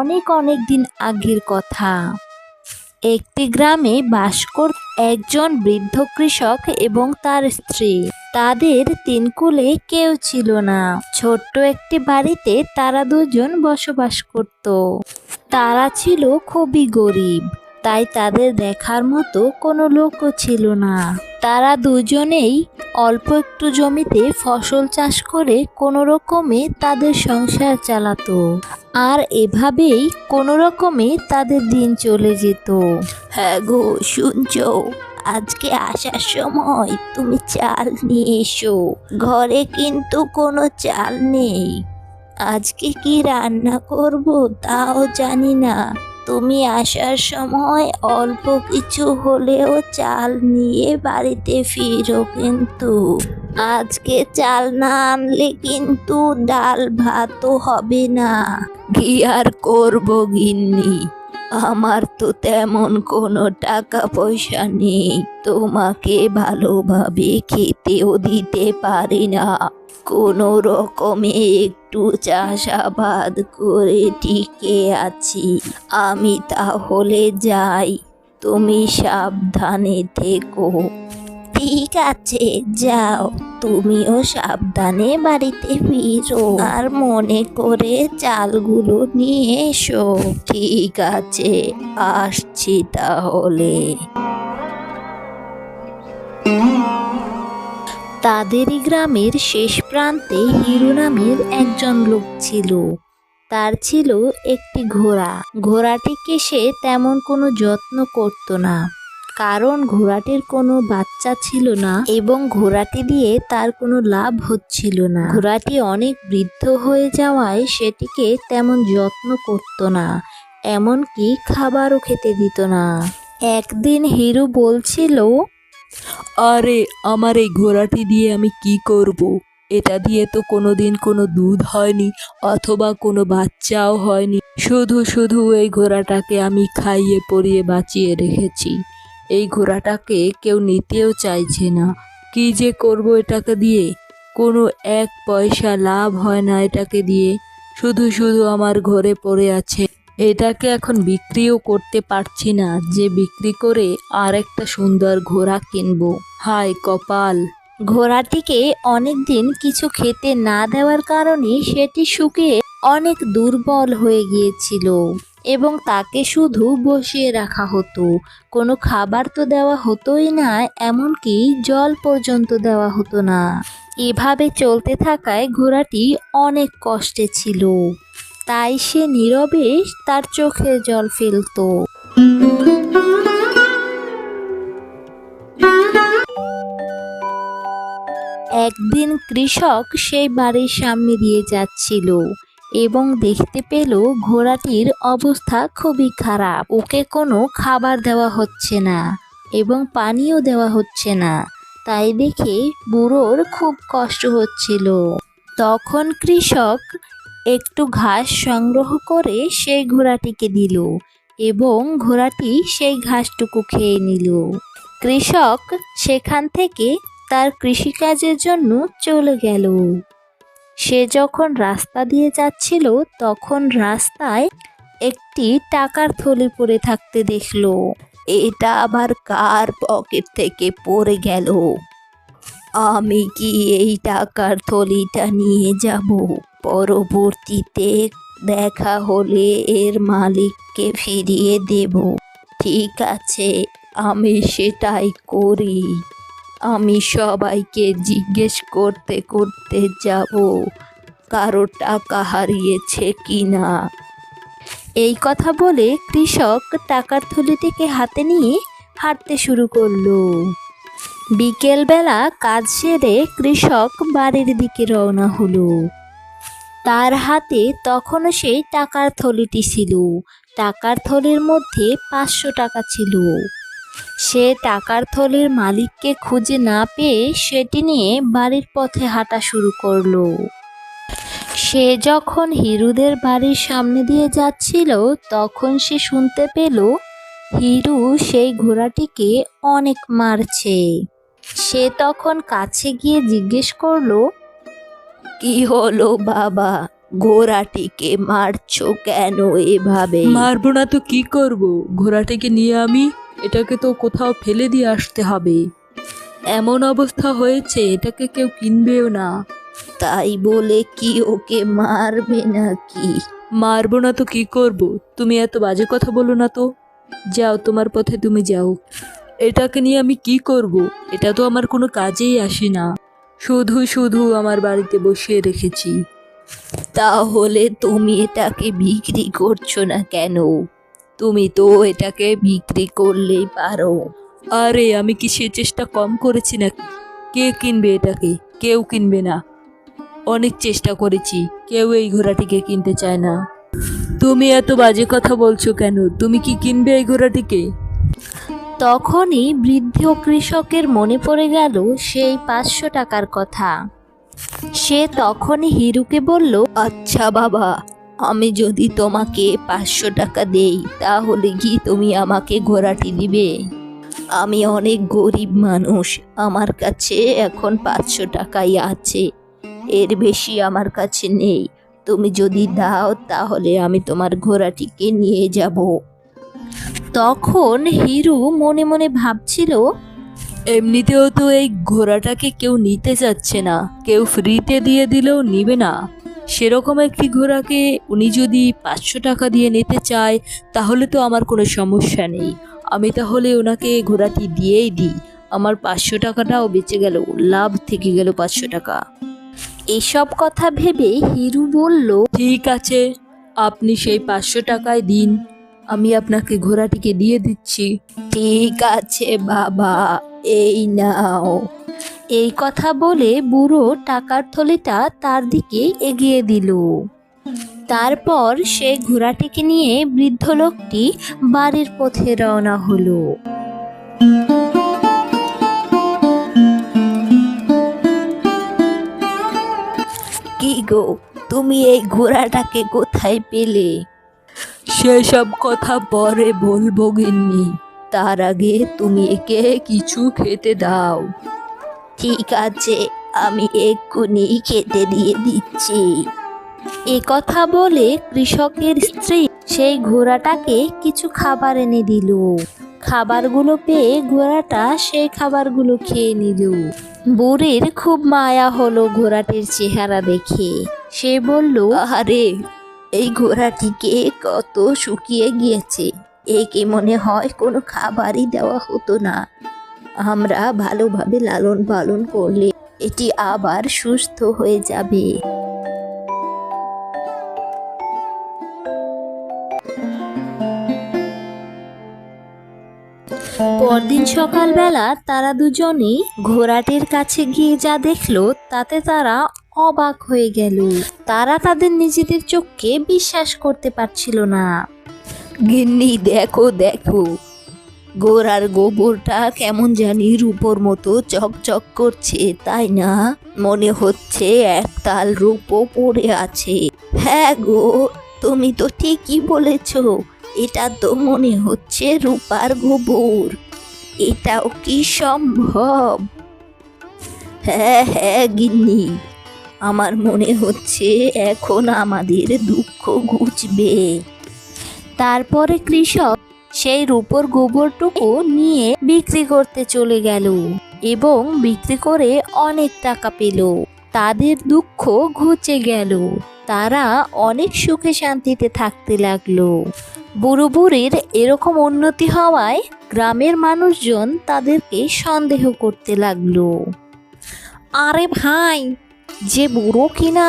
অনেক অনেক দিন আগের কথা। একটি গ্রামে বাস করত একজন বৃদ্ধ কৃষক এবং তার স্ত্রী। তাদের তিন কুলে কেউ ছিল না। ছোট্ট একটি বাড়িতে তারা দুজন বসবাস করত। তারা ছিল খুবই গরিব, তাই তাদের দেখার মতো কোনো লোকও ছিল না। তারা দুজনেই অল্প একটু জমিতে ফসল চাষ করে কোনো রকমে তাদের সংসার চালাতো। আর এভাবেই কোনো রকমে তাদের দিন চলে যেত। হ্যাঁ গো, শুনছো? আজকে আসার সময় তুমি চাল নিয়ে এসো। ঘরে কিন্তু কোনো চাল নেই। আজকে কি রান্না করব তাও জানি না। তুমি আসার সময় অল্প কিছু হলেও চাল নিয়ে বাড়িতে ফিরো কিন্তু। আজকে চাল না আনলে কিন্তু ডাল ভাতও হবে না। কি আর করবো গিন্নি, আমার তো তেমন কোনো টাকা পয়সা নেই। তোমাকে ভালোভাবে খেতেও দিতে পারি না। কোনো রকমে একটু চাষাবাদ করে টিকে আছি। আমি তাহলে যাই, তুমি সাবধানে থেকো। ঠিক আছে, যাও। তুমিও সাবধানে বাড়িতে ফিরো, আর মনে করে চালগুলো নিয়ে এসো। ঠিক আছে, আসছি তাহলে। তাদেরই গ্রামের শেষ প্রান্তে হিরু নামের একজন লোক ছিল। তার ছিল একটি ঘোড়া। ঘোড়াটিকে সে তেমন কোনো যত্ন করত না, কারণ ঘোড়াটির কোনো বাচ্চা ছিল না এবং ঘোড়াটি দিয়ে তার কোনো লাভ হচ্ছিল না। ঘোড়াটি অনেক বৃদ্ধ হয়ে যাওয়ায় সেটিকে তেমন যত্ন করত না, এমনকি খাবারও খেতে দিত না। একদিন হিরু বলছিল, আরে আমার এই ঘোড়াটি দিয়ে আমি কি করব? এটা দিয়ে তো কোনোদিন কোনো দুধ হয়নি, অথবা কোনো বাচ্চাও হয়নি। শুধু শুধু এই ঘোড়াটাকে আমি খাইয়ে পরিয়ে বাঁচিয়ে রেখেছি। এই ঘোড়াটাকে কেউ নিতেও চাইছে না। কি যে করব এটাকে দিয়ে? কোনো এক পয়সা লাভ হয় না এটাকে দিয়ে, শুধু শুধু আমার ঘরে পড়ে আছে। এটাকে এখন বিক্রিও করতে পারছি না যে বিক্রি করে আর একটা সুন্দর ঘোড়া কিনবো। হায় কপাল! ঘোড়াটিকে অনেকদিন কিছু খেতে না দেওয়ার কারণে সেটি শুকিয়ে অনেক দুর্বল হয়ে গিয়েছিল এবং তাকে শুধু বসিয়ে রাখা হতো। কোনো খাবার তো দেওয়া হতোই না, এমনকি জল পর্যন্ত দেওয়া হতো না। এভাবে চলতে থাকায় ঘোড়াটি অনেক কষ্টে ছিল, তাই সে নীরবে তার চোখের জল ফেলতো। একদিন কৃষক সেই বাড়ির সামনে দিয়ে যাচ্ছিল এবং দেখতে পেল ঘোড়াটির অবস্থা খুবই খারাপ। ওকে কোনো খাবার দেওয়া হচ্ছে না এবং পানিও দেওয়া হচ্ছে না। তাই দেখে বুড়োর খুব কষ্ট হচ্ছিল। তখন কৃষক একটু ঘাস সংগ্রহ করে সেই ঘোড়াটিকে দিল এবং ঘোড়াটি সেই ঘাসটুকু খেয়ে নিল। কৃষক সেখান থেকে তার কৃষিকাজের জন্য চলে গেল। সে যখন রাস্তা দিয়ে যাচ্ছিল তখন রাস্তায় একটি টাকার থলি পড়ে থাকতে দেখলো। এটা আবার কার পকেট থেকে পড়ে গেল? আমি কি এই টাকার থলিটা নিয়ে যাব? পরবর্তীতে দেখা হলে এর মালিককে ফিরিয়ে দেব। ঠিক আছে, আমি সেটাই করি। আমি সবাইকে জিজ্ঞেস করতে করতে যাব কারো টাকা হারিয়েছে কিনা। এই কথা বলে কৃষক টাকার থলিটিকে হাতে নিয়ে হাঁটতে শুরু করলো। বিকেলবেলা কাজ সেরে কৃষক বাড়ির দিকে রওনা হলো। তার হাতে তখনও সেই টাকার থলিটি ছিল। টাকার থলির মধ্যে 500 টাকা ছিল। সে টাকার থলির মালিককে খুঁজে না পেয়ে সেটি নিয়ে বাড়ির পথে হাঁটা শুরু করলো। সে যখন হিরুদের বাড়ির সামনে দিয়ে যাচ্ছিল তখন সে শুনতে পেল হিরু সেই ঘোড়াটিকে অনেক মারছে। সে তখন কাছে গিয়ে জিজ্ঞেস করলো, কি হলো বাবা, ঘোড়াটিকে মারছো কেন এভাবে? মারবো না তো কি করব? ঘোড়াটিকে নিয়ে আমি এটাকে তো কোথাও ফেলে দিয়ে আসতে হবে। এমন অবস্থা হয়েছে, এটাকে কেউ কিনবেও না। তাই বলে কি ওকে মারবে নাকি? মারবো না তো কি করব? তুমি এত বাজে কথা বলো না তো। যাও, তোমার পথে তুমি যাও। এটাকে নিয়ে আমি কি করব? এটা তো আমার কোনো কাজেই আসে না। শুধু শুধু আমার বাড়িতে বসিয়ে রেখেছি। তাহলে তুমি এটাকে বিক্রি করছো না কেন? তুমি তো এটাকে বিক্রি করলেই পারো। আরে আমি কি সে চেষ্টা কম করেছি নাকি? কে কিনবে এটাকে? কেউ কিনবে না। অনেক চেষ্টা করেছি, কেউ এই ঘোড়াটিকে কিনতে চায় না। তুমি এত বাজে কথা বলছো কেন? তুমি কি কিনবে এই ঘোড়াটিকে? তখনই বৃদ্ধ কৃষকের মনে পড়ে গেল সেই 500 টাকার কথা। সে তখনই হিরুকে বলল, আচ্ছা বাবা, আমি যদি তোমাকে 500 টাকা দেই তাহলে কি তুমি আমাকে ঘোড়াটি দিবে? আমি অনেক গরিব মানুষ, আমার কাছে এখন 500 টাকাই আছে, এর বেশি আমার কাছে নেই। তুমি যদি দাও তাহলে আমি তোমার ঘোড়াটিকে নিয়ে যাব। তখন হিরু মনে মনে ভাবছিল, এমনিতেও তো এই ঘোড়াটাকে কেউ নিতে চাচ্ছে না, কেউ ফ্রিতে দিয়ে দিলেও নিবে না। সেরকম একটি ঘোড়াকে উনি যদি 500 টাকা দিয়ে নিতে চায় তাহলে তো আমার কোনো সমস্যা নেই। আমি তাহলে ওনাকে ঘোড়াটি দিয়েই দিই। আমার 500 টাকাটাও বেঁচে গেল, লাভ থেকে গেল 500 টাকা। এসব কথা ভেবে হিরু বলল, ঠিক আছে, আপনি সেই 500 টাকায় দিন, আমি আপনাকে ঘোড়াটিকে দিয়ে দিচ্ছি। ঠিক আছে বাবা, এই নাও। এই কথা বলে বুড়ো টাকার থলিটা তার দিকে এগিয়ে দিল। তারপর সে ঘোড়াটিকে নিয়ে বৃদ্ধ লোকটি বাড়ির পথে রওনা হলো। কি গো, তুমি এই ঘোড়াটাকে কোথায় পেলে? সেসব কথা পরে বলবো গিন্নি, তার আগে তুমি একে কিছু খেতে দাও। ঠিক আছে, আমি এক্ষুনি খেতে দিয়ে দিচ্ছি। এ কথা বলে কৃষকের স্ত্রী সেই ঘোড়াটাকে কিছু খাবার এনে দিল। খাবারগুলো পেয়ে ঘোড়াটা সেই খাবারগুলো খেয়ে নিল। বুড়ির খুব মায়া হলো ঘোড়াটির চেহারা দেখে। সে বলল, আরে এই ঘোড়াটিকে কত শুকিয়ে গিয়েছে, একে মনে হয় কোনো খাবারই দেওয়া হতো না। আমরা ভালোভাবে লালন পালন করলে এটি আবার সুস্থ হয়ে যাবে। পরদিন সকালবেলা তারা দুজনেই ঘোড়াটির কাছে গিয়ে যা দেখলো তাতে তারা অবাক হয়ে গেল। তারা তাদের নিজেদের চোখকে বিশ্বাস করতে পারছিল না। গিন্নি, দেখো দেখো, ঘোড়ার গোবরটা কেমন জানি রূপোর মতো চকচক করছে, তাই না? মনে হচ্ছে একতাল রূপো পড়ে আছে। হ্যাঁ গো, তুমি তো ঠিকই বলেছ, এটা তো মনে হচ্ছে রূপার গোবর। এটাও কি সম্ভব? হ্যাঁ হ্যাঁ গিন্নি, আমার মনে হচ্ছে এখন আমাদের দুঃখ ঘুচবে। তারপরে কৃষক সেই রূপোর গোবরটুকু নিয়ে বিক্রি করতে চলে গেল এবং বিক্রি করে অনেক টাকা পেল। তাদের দুঃখ ঘুচে গেল। তারা অনেক সুখে শান্তিতে থাকতে লাগলো। বুড়ো বুড়ির এরকম উন্নতি হওয়ায় গ্রামের মানুষজন তাদেরকে সন্দেহ করতে লাগলো। আরে ভাই, যে বুড়ো কিনা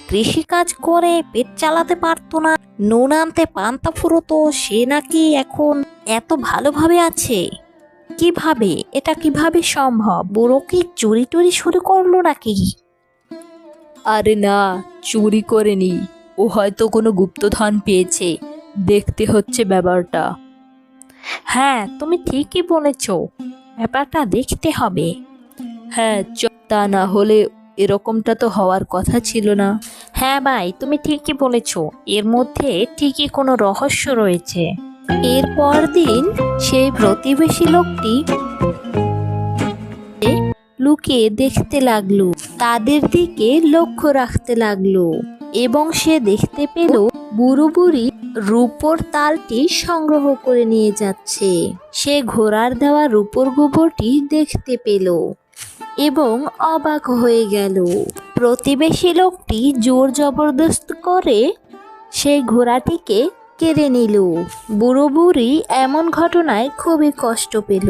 কৃষিকাজ করে পেট চালাতে পারতো না, নুন আনতে পান্তা ফুরোতো, সে নাকি এখন এত ভালোভাবে আছে। কিভাবে, এটা কিভাবে সম্ভব? বুড়ো কি চুরি টুরি শুরু করলো নাকি? আরে না, চুরি করেনি, ও হয়তো কোনো গুপ্তধন পেয়েছে, দেখতে হচ্ছে ব্যাপারটা। হ্যাঁ, তুমি ঠিকই বলেছ, ব্যাপারটা দেখতে হবে। হ্যাঁ, তা না হলে এরকমটা তো হওয়ার কথা ছিল না। হ্যাঁ ভাই, তুমি ঠিকই বলেছ, এর মধ্যে ঠিকই কোনো রহস্য রয়েছে। এরপর দিন সেই প্রতিবেশী লোকটি লুকিয়ে দেখতে লাগলো, তাদের দিকে লক্ষ্য রাখতে লাগলো এবং সে দেখতে পেল বুড়ো বুড়ি রূপোর তালটি সংগ্রহ করে নিয়ে যাচ্ছে। সে ঘোড়ার দেওয়া রূপোর গোবরটি দেখতে পেল এবং অবাক হয়ে গেল। প্রতিবেশী লোকটি জোর জবরদস্ত করে সেই ঘোড়াটিকে কেড়ে নিল। বুড়ো বুড়ি এমন ঘটনায় খুবই কষ্ট পেল।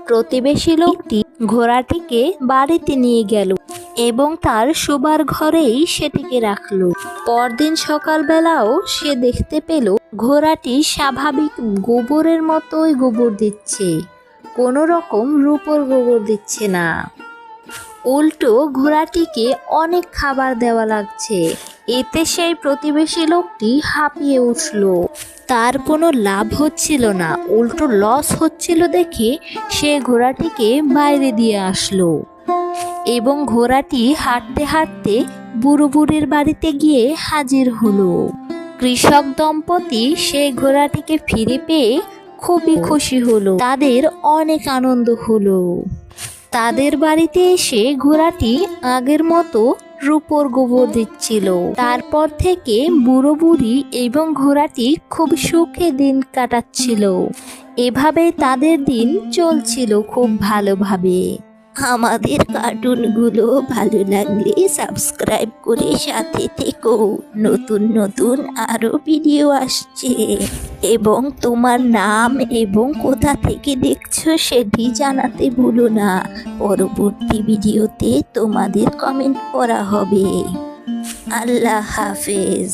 প্রতিবেশী লোকটি ঘোড়াটিকে বাড়িতে নিয়ে গেল এবং তার শোবার ঘরেই সেটিকে রাখলো। পরদিন সকালবেলাও সে দেখতে পেল ঘোড়াটি স্বাভাবিক গোবরের মতোই গোবর দিচ্ছে, কোনো রকম রূপোর গোবর দিচ্ছে না। উল্টো ঘোড়াটিকে অনেক খাবার দেওয়া লাগছে। এতে সেই প্রতিবেশী লোকটি হাঁপিয়ে উঠল। তার কোনো লাভ হচ্ছিল না, উল্টো লস হচ্ছিল দেখে সে ঘোড়াটিকে বাইরে দিয়ে আসলো এবং ঘোড়াটি হাঁটতে হাঁটতে বুড়ো বুড়ির বাড়িতে গিয়ে হাজির হলো। কৃষক দম্পতি সেই ঘোড়াটিকে ফিরে পেয়ে খুবই খুশি হলো, তাদের অনেক আনন্দ হলো। তাদের বাড়িতে এসে ঘোড়াটি আগের মতো রূপোর গোবর দিচ্ছিল। তারপর থেকে বুড়ো বুড়ি এবং ঘোড়াটি খুব সুখে দিন কাটাচ্ছিল। এভাবে তাদের দিন চলছিল খুব ভালোভাবে। আমাদের কার্টুনগুলো ভালো লাগলে সাবস্ক্রাইব করে সাথে থেকো, নতুন নতুন আরো ভিডিও আসছে। এবং তোমার নাম এবং কোথা থেকে দেখছো সেটি জানাতে ভুলো না। পরবর্তী ভিডিওতে তোমাদের কমেন্ট করা হবে। আল্লাহ হাফেজ।